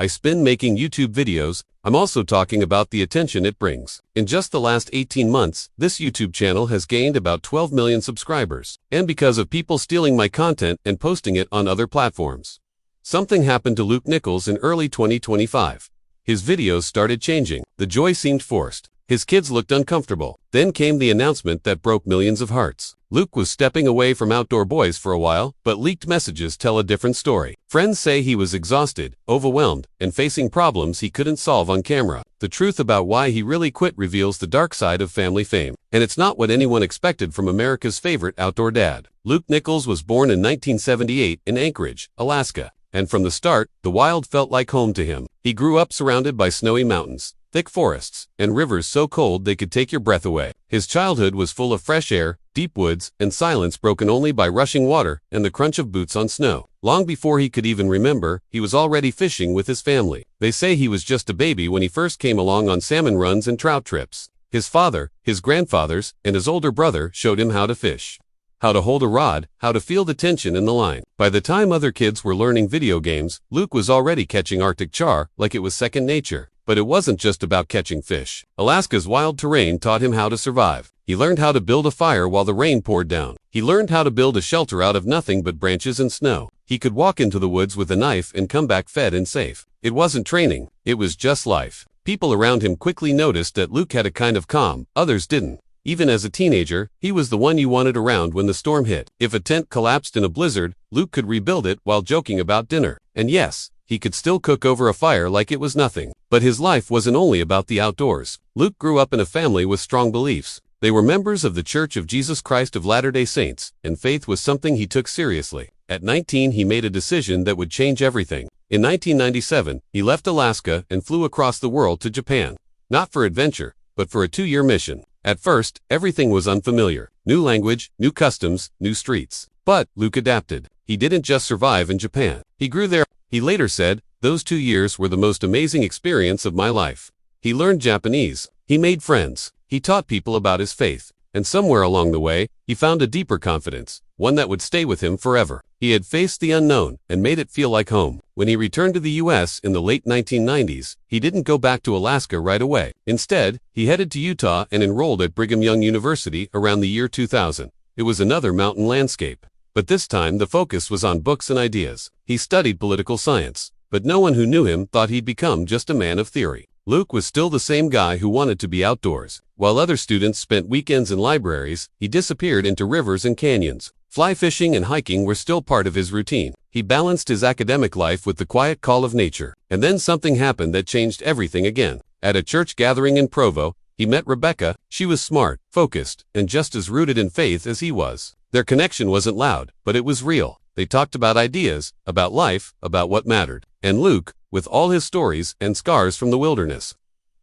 I spend making YouTube videos. I'm also talking about the attention it brings. In just the last 18 months, this YouTube channel has gained about 12 million subscribers, and because of people stealing my content and posting it on other platforms. Something happened to Luke Nichols in early 2025. His videos started changing. The joy seemed forced. His kids looked uncomfortable. Then came the announcement that broke millions of hearts. Luke was stepping away from outdoor boys for a while, but leaked messages tell a different story. Friends say he was exhausted, overwhelmed, and facing problems he couldn't solve on camera. The truth about why he really quit reveals the dark side of family fame. And it's not what anyone expected from America's favorite outdoor dad. Luke Nichols was born in 1978 in Anchorage, Alaska. And from the start, the wild felt like home to him. He grew up surrounded by snowy mountains, thick forests, and rivers so cold they could take your breath away. His childhood was full of fresh air, deep woods, and silence broken only by rushing water and the crunch of boots on snow. Long before he could even remember, he was already fishing with his family. They say he was just a baby when he first came along on salmon runs and trout trips. His father, his grandfathers, and his older brother showed him how to fish, how to hold a rod, how to feel the tension in the line. By the time other kids were learning video games, Luke was already catching Arctic char like it was second nature. But it wasn't just about catching fish. Alaska's wild terrain taught him how to survive. He learned how to build a fire while the rain poured down. He learned how to build a shelter out of nothing but branches and snow. He could walk into the woods with a knife and come back fed and safe. It wasn't training, it was just life. People around him quickly noticed that Luke had a kind of calm, others didn't. Even as a teenager, he was the one you wanted around when the storm hit. If a tent collapsed in a blizzard, Luke could rebuild it while joking about dinner. And yes, he could still cook over a fire like it was nothing. But his life wasn't only about the outdoors. Luke grew up in a family with strong beliefs. They were members of the Church of Jesus Christ of Latter-day Saints, and faith was something he took seriously. At 19, he made a decision that would change everything. In 1997, he left Alaska and flew across the world to Japan. Not for adventure, but for a 2-year mission. At first, everything was unfamiliar. New language, new customs, new streets. But Luke adapted. He didn't just survive in Japan. He grew there. He later said, "Those 2 years were the most amazing experience of my life." He learned Japanese. He made friends. He taught people about his faith. And somewhere along the way, he found a deeper confidence, one that would stay with him forever. He had faced the unknown and made it feel like home. When he returned to the U.S. in the late 1990s, he didn't go back to Alaska right away. Instead, he headed to Utah and enrolled at Brigham Young University around the year 2000. It was another mountain landscape. But this time the focus was on books and ideas. He studied political science, but no one who knew him thought he'd become just a man of theory. Luke was still the same guy who wanted to be outdoors. While other students spent weekends in libraries, he disappeared into rivers and canyons. Fly fishing and hiking were still part of his routine. He balanced his academic life with the quiet call of nature. And then something happened that changed everything again. At a church gathering in Provo, he met Rebecca. She was smart, focused, and just as rooted in faith as he was. Their connection wasn't loud, but it was real. They talked about ideas, about life, about what mattered. And Luke, with all his stories and scars from the wilderness,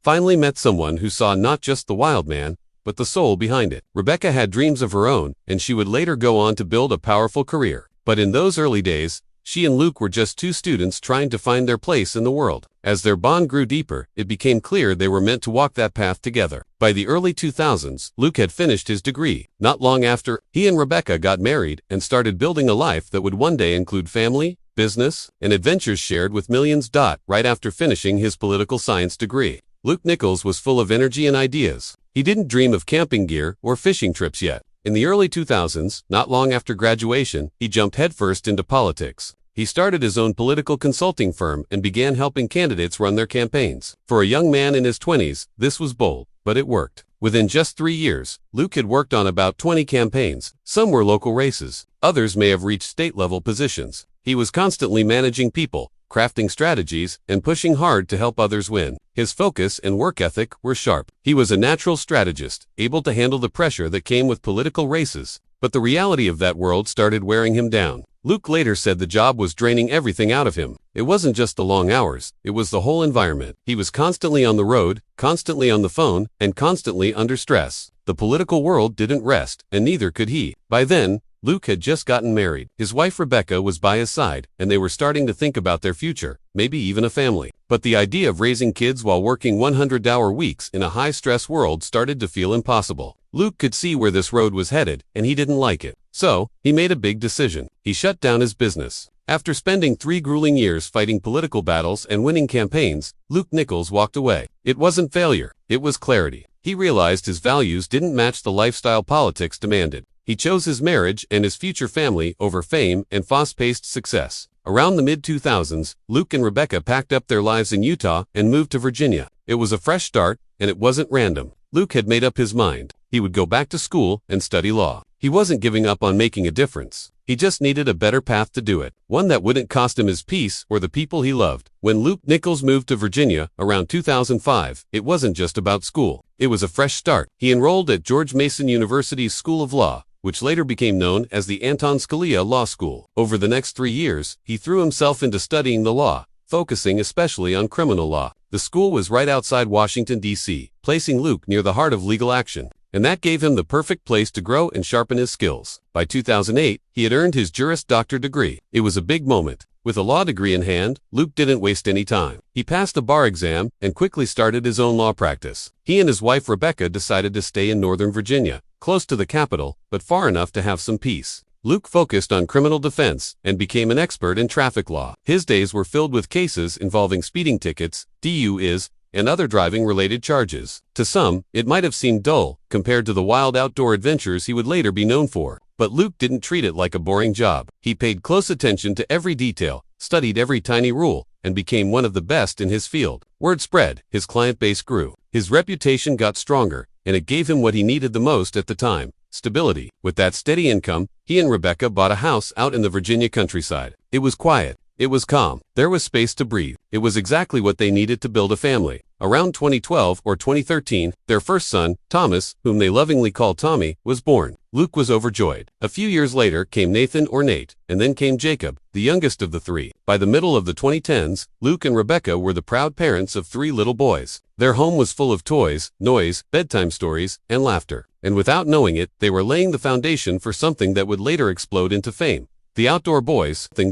finally met someone who saw not just the wild man, but the soul behind it. Rebecca had dreams of her own, and she would later go on to build a powerful career. But in those early days, she and Luke were just 2 students trying to find their place in the world. As their bond grew deeper, it became clear they were meant to walk that path together. By the early 2000s, Luke had finished his degree. Not long after, he and Rebecca got married and started building a life that would one day include family, business, and adventures shared with millions. Right after finishing his political science degree, Luke Nichols was full of energy and ideas. He didn't dream of camping gear or fishing trips yet. In the early 2000s, not long after graduation, he jumped headfirst into politics. He started his own political consulting firm and began helping candidates run their campaigns. For a young man in his 20s, this was bold, but it worked. Within just 3 years, Luke had worked on about 20 campaigns. Some were local races. Others may have reached state-level positions. He was constantly managing people, crafting strategies, and pushing hard to help others win. His focus and work ethic were sharp. He was a natural strategist, able to handle the pressure that came with political races. But the reality of that world started wearing him down. Luke later said the job was draining everything out of him. It wasn't just the long hours, it was the whole environment. He was constantly on the road, constantly on the phone, and constantly under stress. The political world didn't rest, and neither could he. By then, Luke had just gotten married. His wife Rebecca was by his side, and they were starting to think about their future, maybe even a family. But the idea of raising kids while working 100-hour weeks in a high-stress world started to feel impossible. Luke could see where this road was headed, and he didn't like it. So, he made a big decision. He shut down his business. After spending 3 grueling years fighting political battles and winning campaigns, Luke Nichols walked away. It wasn't failure, it was clarity. He realized his values didn't match the lifestyle politics demanded. He chose his marriage and his future family over fame and fast-paced success. Around the mid-2000s, Luke and Rebecca packed up their lives in Utah and moved to Virginia. It was a fresh start, and it wasn't random. Luke had made up his mind. He would go back to school and study law. He wasn't giving up on making a difference. He just needed a better path to do it, one that wouldn't cost him his peace or the people he loved. When Luke Nichols moved to Virginia around 2005, it wasn't just about school. It was a fresh start. He enrolled at George Mason University's School of Law, which later became known as the Anton Scalia Law School. Over the next 3 years, he threw himself into studying the law, focusing especially on criminal law. The school was right outside Washington, D.C., placing Luke near the heart of legal action. And that gave him the perfect place to grow and sharpen his skills. By 2008, he had earned his Juris Doctor degree. It was a big moment. With a law degree in hand, Luke didn't waste any time. He passed a bar exam and quickly started his own law practice. He and his wife Rebecca decided to stay in Northern Virginia, close to the capital, but far enough to have some peace. Luke focused on criminal defense and became an expert in traffic law. His days were filled with cases involving speeding tickets, DUIs, and other driving-related charges. To some, it might have seemed dull compared to the wild outdoor adventures he would later be known for. But Luke didn't treat it like a boring job. He paid close attention to every detail, studied every tiny rule, and became one of the best in his field. Word spread, his client base grew. His reputation got stronger, and it gave him what he needed the most at the time: stability. With that steady income, he and Rebecca bought a house out in the Virginia countryside. It was quiet. It was calm. There was space to breathe. It was exactly what they needed to build a family. Around 2012 or 2013, their first son, Thomas, whom they lovingly called Tommy, was born. Luke was overjoyed. A few years later came Nathan or Nate, and then came Jacob, the youngest of the three. By the middle of the 2010s, Luke and Rebecca were the proud parents of 3 little boys. Their home was full of toys, noise, bedtime stories, and laughter. And without knowing it, they were laying the foundation for something that would later explode into fame. The Outdoor Boys, The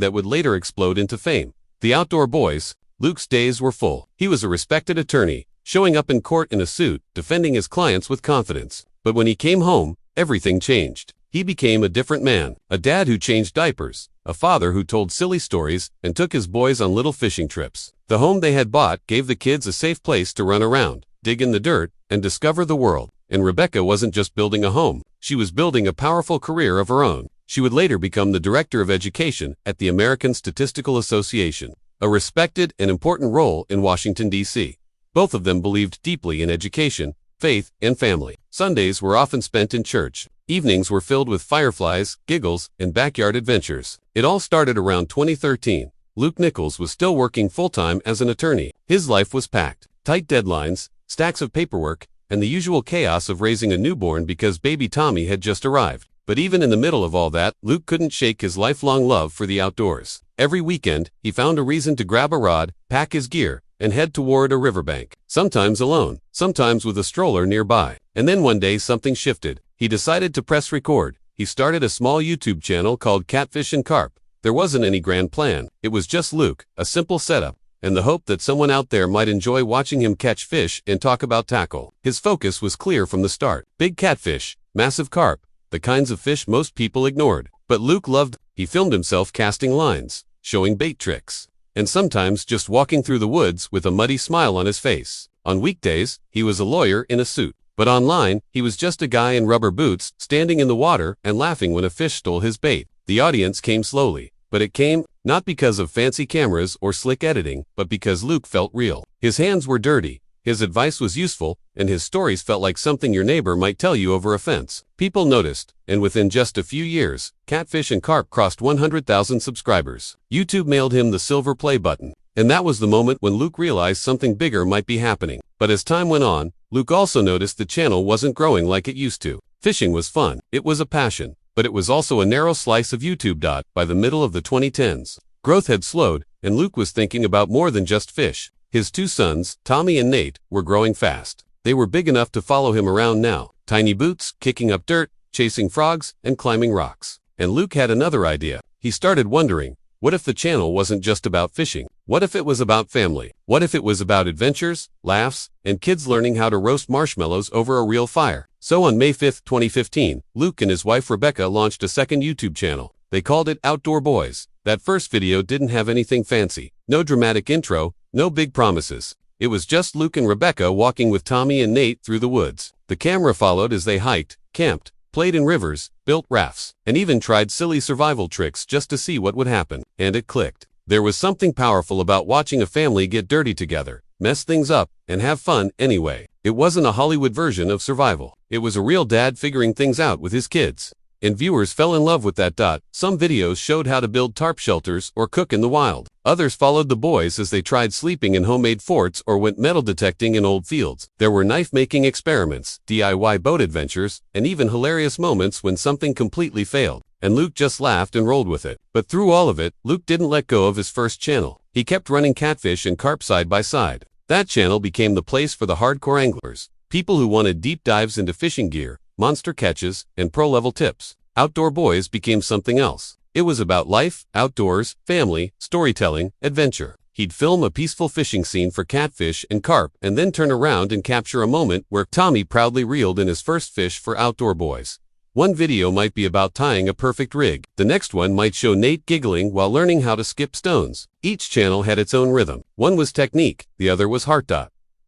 Outdoor Boys. Luke's days were full. He was a respected attorney, showing up in court in a suit, defending his clients with confidence. But when he came home, everything changed. He became a different man, a dad who changed diapers, a father who told silly stories and took his boys on little fishing trips. The home they had bought gave the kids a safe place to run around, dig in the dirt, and discover the world. And Rebecca wasn't just building a home, she was building a powerful career of her own. She would later become the Director of Education at the American Statistical Association, a respected and important role in Washington, D.C. Both of them believed deeply in education, faith, and family. Sundays were often spent in church. Evenings were filled with fireflies, giggles, and backyard adventures. It all started around 2013. Luke Nichols was still working full-time as an attorney. His life was packed. Tight deadlines, stacks of paperwork, and the usual chaos of raising a newborn because baby Tommy had just arrived. But even in the middle of all that, Luke couldn't shake his lifelong love for the outdoors. Every weekend, he found a reason to grab a rod, pack his gear, and head toward a riverbank. Sometimes alone, sometimes with a stroller nearby. And then one day something shifted. He decided to press record. He started a small YouTube channel called Catfish and Carp. There wasn't any grand plan. It was just Luke, a simple setup, and the hope that someone out there might enjoy watching him catch fish and talk about tackle. His focus was clear from the start: big catfish, massive carp, the kinds of fish most people ignored. But Luke loved. He filmed himself casting lines, showing bait tricks, and sometimes just walking through the woods with a muddy smile on his face. On weekdays, he was a lawyer in a suit. But online, he was just a guy in rubber boots, standing in the water and laughing when a fish stole his bait. The audience came slowly, but it came not because of fancy cameras or slick editing, but because Luke felt real. His hands were dirty, his advice was useful, and his stories felt like something your neighbor might tell you over a fence. People noticed, and within just a few years, Catfish and Carp crossed 100,000 subscribers. YouTube mailed him the silver play button, and that was the moment when Luke realized something bigger might be happening. But as time went on, Luke also noticed the channel wasn't growing like it used to. Fishing was fun, it was a passion, but it was also a narrow slice of YouTube. By the middle of the 2010s, growth had slowed, and Luke was thinking about more than just fish. His 2 sons, Tommy and Nate, were growing fast. They were big enough to follow him around now. Tiny boots, kicking up dirt, chasing frogs, and climbing rocks. And Luke had another idea. He started wondering, what if the channel wasn't just about fishing? What if it was about family? What if it was about adventures, laughs, and kids learning how to roast marshmallows over a real fire? So on May 5, 2015, Luke and his wife Rebecca launched a second YouTube channel. They called it Outdoor Boys. That first video didn't have anything fancy. No dramatic intro, no big promises. It was just Luke and Rebecca walking with Tommy and Nate through the woods. The camera followed as they hiked, camped, played in rivers, built rafts, and even tried silly survival tricks just to see what would happen. And it clicked. There was something powerful about watching a family get dirty together, mess things up, and have fun anyway. It wasn't a Hollywood version of survival. It was a real dad figuring things out with his kids. And viewers fell in love with that. Some videos showed how to build tarp shelters or cook in the wild. Others followed the boys as they tried sleeping in homemade forts or went metal detecting in old fields. There were knife-making experiments, DIY boat adventures, and even hilarious moments when something completely failed. And Luke just laughed and rolled with it. But through all of it, Luke didn't let go of his first channel. He kept running catfish and carp side by side. That channel became the place for the hardcore anglers, people who wanted deep dives into fishing gear, monster catches, and pro-level tips. Outdoor Boys became something else. It was about life, outdoors, family, storytelling, adventure. He'd film a peaceful fishing scene for catfish and carp and then turn around and capture a moment where Tommy proudly reeled in his first fish for Outdoor Boys. One video might be about tying a perfect rig. The next one might show Nate giggling while learning how to skip stones. Each channel had its own rhythm. One was technique, the other was heart.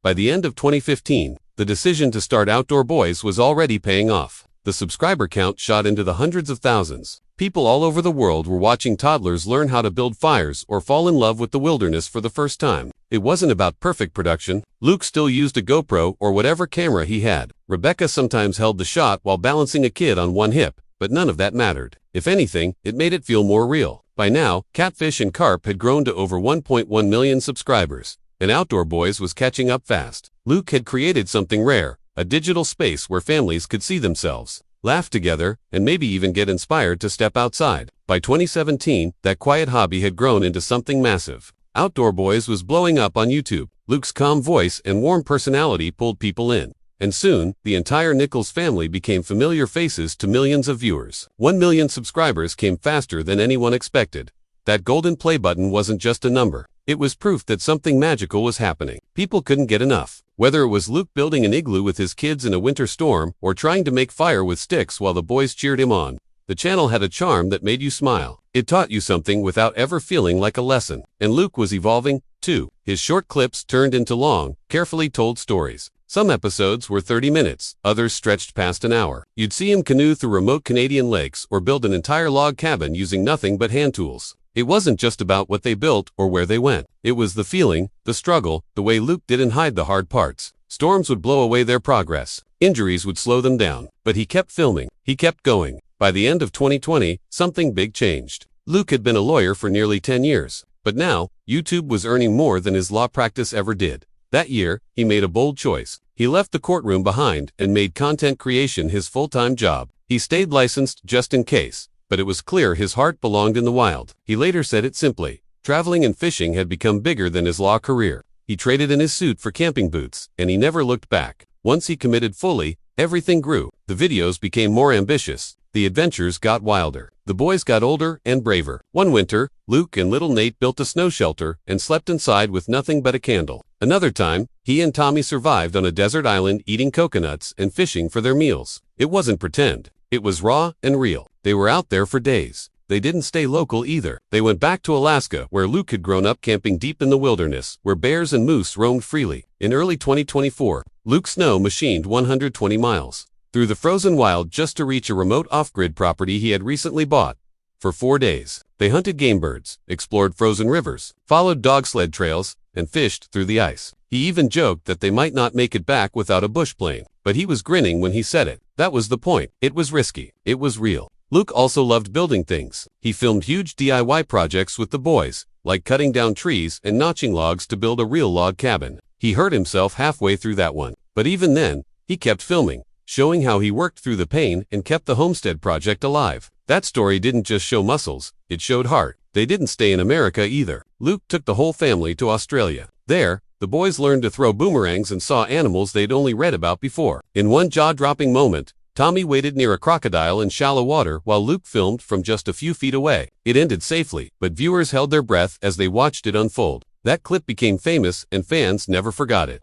By the end of 2015, the decision to start Outdoor Boys was already paying off. The subscriber count shot into the hundreds of thousands. People all over the world were watching toddlers learn how to build fires or fall in love with the wilderness for the first time. It wasn't about perfect production. Luke still used a GoPro or whatever camera he had. Rebecca sometimes held the shot while balancing a kid on one hip, but none of that mattered. If anything, it made it feel more real. By now, Catfish and Carp had grown to over 1.1 million subscribers, and Outdoor Boys was catching up fast. Luke had created something rare, a digital space where families could see themselves, laugh together, and maybe even get inspired to step outside. By 2017, that quiet hobby had grown into something massive. Outdoor Boys was blowing up on YouTube. Luke's calm voice and warm personality pulled people in. And soon, the entire Nichols family became familiar faces to millions of viewers. 1 million subscribers came faster than anyone expected. That golden play button wasn't just a number. It was proof that something magical was happening. People couldn't get enough. Whether it was Luke building an igloo with his kids in a winter storm or trying to make fire with sticks while the boys cheered him on, the channel had a charm that made you smile. It taught you something without ever feeling like a lesson. And Luke was evolving, too. His short clips turned into long, carefully told stories. Some episodes were 30 minutes, others stretched past an hour. You'd see him canoe through remote Canadian lakes or build an entire log cabin using nothing but hand tools. It wasn't just about what they built or where they went. It was the feeling, the struggle, the way Luke didn't hide the hard parts. Storms would blow away their progress. Injuries would slow them down. But he kept filming. He kept going. By the end of 2020, something big changed. Luke had been a lawyer for nearly 10 years. But now, YouTube was earning more than his law practice ever did. That year, he made a bold choice. He left the courtroom behind and made content creation his full-time job. He stayed licensed just in case, but it was clear his heart belonged in the wild. He later said it simply. Traveling and fishing had become bigger than his law career. He traded in his suit for camping boots, and he never looked back. Once he committed fully, everything grew. The videos became more ambitious. The adventures got wilder. The boys got older and braver. One winter, Luke and little Nate built a snow shelter and slept inside with nothing but a candle. Another time, he and Tommy survived on a desert island eating coconuts and fishing for their meals. It wasn't pretend. It was raw and real. They were out there for days. They didn't stay local either. They went back to Alaska, where Luke had grown up camping deep in the wilderness, where bears and moose roamed freely. In early 2024, Luke Snow machined 120 miles through the frozen wild just to reach a remote off-grid property he had recently bought. For 4 days, they hunted game birds, explored frozen rivers, followed dog sled trails, and fished through the ice. He even joked that they might not make it back without a bush plane, but he was grinning when he said it. That was the point. It was risky. It was real. Luke also loved building things. He filmed huge DIY projects with the boys, like cutting down trees and notching logs to build a real log cabin. He hurt himself halfway through that one. But even then, he kept filming, showing how he worked through the pain and kept the homestead project alive. That story didn't just show muscles, it showed heart. They didn't stay in America either. Luke took the whole family to Australia. There, the boys learned to throw boomerangs and saw animals they'd only read about before. In one jaw-dropping moment, Tommy waded near a crocodile in shallow water while Luke filmed from just a few feet away. It ended safely, but viewers held their breath as they watched it unfold. That clip became famous and fans never forgot it.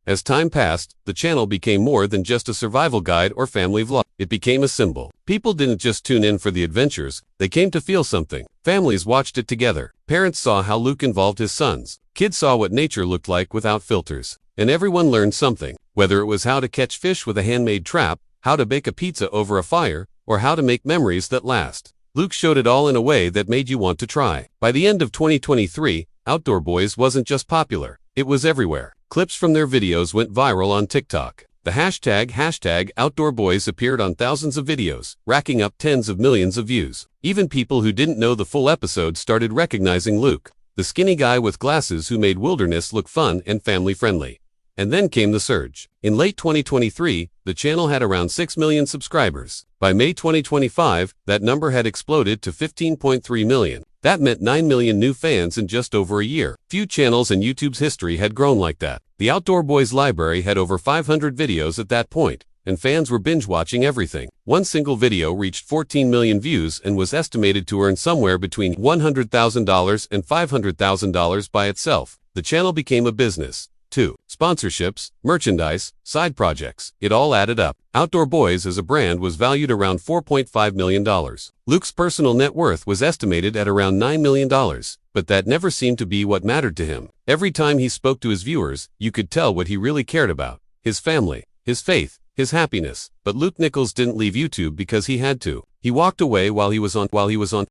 As time passed, the channel became more than just a survival guide or family vlog. It became a symbol. People didn't just tune in for the adventures, they came to feel something. Families watched it together. Parents saw how Luke involved his sons. Kids saw what nature looked like without filters. And everyone learned something. Whether it was how to catch fish with a handmade trap, how to bake a pizza over a fire, or how to make memories that last. Luke showed it all in a way that made you want to try. By the end of 2023, Outdoor Boys wasn't just popular, it was everywhere. Clips from their videos went viral on TikTok. The hashtag Outdoor Boys appeared on thousands of videos, racking up tens of millions of views. Even people who didn't know the full episode started recognizing Luke, the skinny guy with glasses who made wilderness look fun and family-friendly. And then came the surge. In late 2023, the channel had around 6 million subscribers. By May 2025, that number had exploded to 15.3 million. That meant 9 million new fans in just over a year. Few channels in YouTube's history had grown like that. The Outdoor Boys library had over 500 videos at that point, and fans were binge-watching everything. One single video reached 14 million views and was estimated to earn somewhere between $100,000 and $500,000 by itself. The channel became a business. 2. Sponsorships, merchandise, side projects. It all added up. Outdoor Boys as a brand was valued around $4.5 million. Luke's personal net worth was estimated at around $9 million, but that never seemed to be what mattered to him. Every time he spoke to his viewers, you could tell what he really cared about. His family, his faith, his happiness. But Luke Nichols didn't leave YouTube because he had to. He walked away while he was on